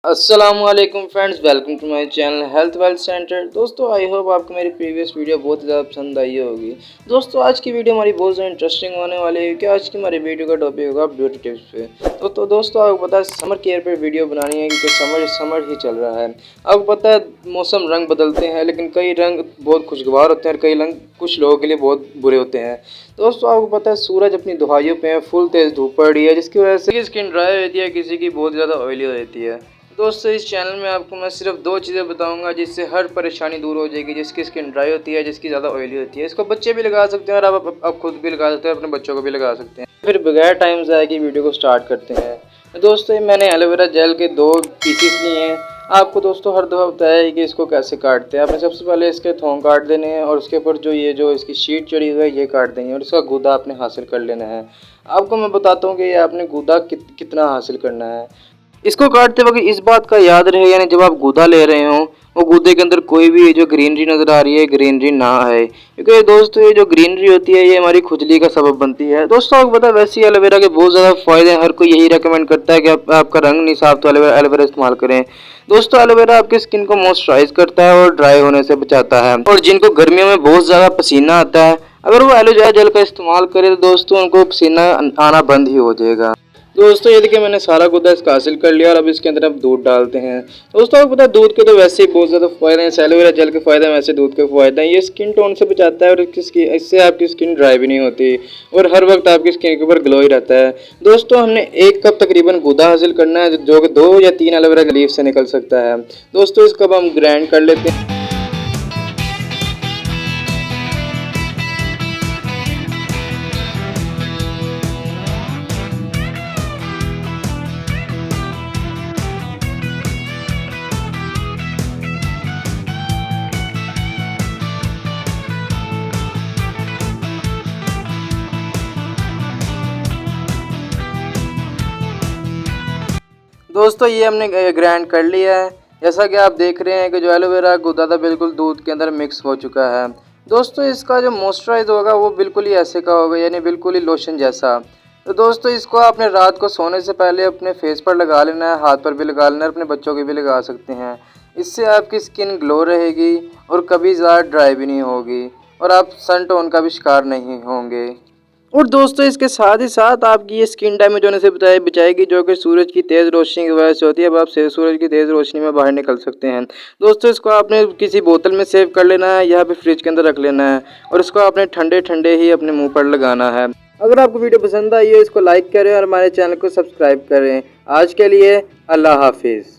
अस्सलामुअलैकुम friends, welcome to my channel health wealth centre. दोस्तों I hope आपको मेरी प्रीवियस वीडियो बहुत ज़्यादा पसंद आई होगी। दोस्तों आज की वीडियो हमारी बहुत ज़्यादा इंटरेस्टिंग होने वाली है कि आज की हमारी वीडियो का टॉपिक होगा ब्यूटी टिप्स पे। तो दोस्तों आपको पता है समर केयर पे वीडियो बनानी है क्योंकि समर ही चल रहा है। आपको पता है मौसम रंग बदलते हैं, लेकिन कई रंग बहुत खुशगवार होते हैं और कई रंग कुछ लोगों के लिए बहुत बुरे होते हैं। दोस्तों आपको पता है सूरज अपनी दुहाइयों पे फुल तेज़ धूप पड़ रही है, जिसकी वजह से स्किन ड्राई होती है, किसी की बहुत ज़्यादा ऑयली हो जाती है। दोस्तों इस चैनल में आपको मैं सिर्फ दो चीज़ें बताऊंगा जिससे हर परेशानी दूर हो जाएगी, जिसकी स्किन ड्राई होती है, जिसकी ज़्यादा ऑयली होती है। इसको बच्चे भी लगा सकते हैं और आप खुद भी लगा सकते हैं, अपने बच्चों को भी लगा सकते हैं। फिर बगैर टाइम ज़ाया की वीडियो को स्टार्ट करते हैं। दोस्तों ये मैंने एलोवेरा जेल के 2 पीसीस लिए हैं। आपको दोस्तों हर दफ़ा बताया है कि इसको कैसे काटते हैं। आपने सबसे पहले इसके थोंग काट देने हैं और उसके ऊपर जो इसकी शीट चढ़ी हुई है ये काट देंगे और इसका गूदा आपने हासिल कर लेना है। आपको मैं बताता हूँ कि ये आपने गूदा कितना हासिल करना है। इसको काटते वक्त इस बात का याद रहे, यानी जब आप गूदा ले रहे हो वो गूदे के अंदर कोई भी जो ग्रीनरी नज़र आ रही है ग्रीनरी ना है, क्योंकि दोस्तों ये जो ग्रीनरी होती है ये हमारी खुजली का सबब बनती है। दोस्तों आपको पता है वैसे ही एलोवेरा के बहुत ज़्यादा फ़ायदे हैं। हर कोई यही रेकमेंड करता है कि आपका रंग नहीं साफ तो एलोवेरा इस्तेमाल करें। दोस्तों एलोवेरा आपकी स्किन को मॉइस्चराइज करता है और ड्राई होने से बचाता है। और जिनको गर्मियों में बहुत ज़्यादा पसीना आता है, अगर वो एलोवेरा जेल का इस्तेमाल करें तो दोस्तों उनको पसीना आना बंद ही हो जाएगा। दोस्तों ये देखिए मैंने सारा गूदा इसका हासिल कर लिया और अब इसके अंदर हम दूध डालते हैं। दोस्तों आपको पता है दूध के तो वैसे ही बहुत ज़्यादा फायदे हैं। एलोवेरा जेल के फायदे हैं, वैसे दूध के फायदे हैं। ये स्किन टोन से बचाता है और इससे आपकी स्किन ड्राई भी नहीं होती और हर वक्त आपकी स्किन के ऊपर ग्लो ही रहता है। दोस्तों हमने 1 कप तकरीबन गूदा हासिल करना है, जो कि 2 या 3 एलोवेरा लीफ से निकल सकता है। दोस्तों इसको अब हम ग्राइंड कर लेते हैं। दोस्तों ये हमने ग्राइंड कर लिया है। जैसा कि आप देख रहे हैं कि जो एलोवेरा गूदा था बिल्कुल दूध के अंदर मिक्स हो चुका है। दोस्तों इसका जो मॉइस्चराइज होगा वो बिल्कुल ही ऐसे का होगा, यानी बिल्कुल ही लोशन जैसा। तो दोस्तों इसको आपने रात को सोने से पहले अपने फेस पर लगा लेना है, हाथ पर भी लगा लेना है, अपने बच्चों के भी लगा सकते हैं। इससे आपकी स्किन ग्लो रहेगी और कभी ज़्यादा ड्राई भी नहीं होगी और आप सन टोन का भी शिकार नहीं होंगे। और दोस्तों इसके साथ ही साथ आपकी ये स्किन डैमेज होने से बचाएगी, जो कि सूरज की तेज़ रोशनी की वजह से होती है। अब आप सूरज की तेज़ रोशनी में बाहर निकल सकते हैं। दोस्तों इसको आपने किसी बोतल में सेव कर लेना है या फिर फ्रिज के अंदर रख लेना है और इसको आपने ठंडे ठंडे ही अपने मुंह पर लगाना है। अगर आपको वीडियो पसंद आई है इसको लाइक करें और हमारे चैनल को सब्सक्राइब करें। आज के लिए अल्लाह हाफिज़।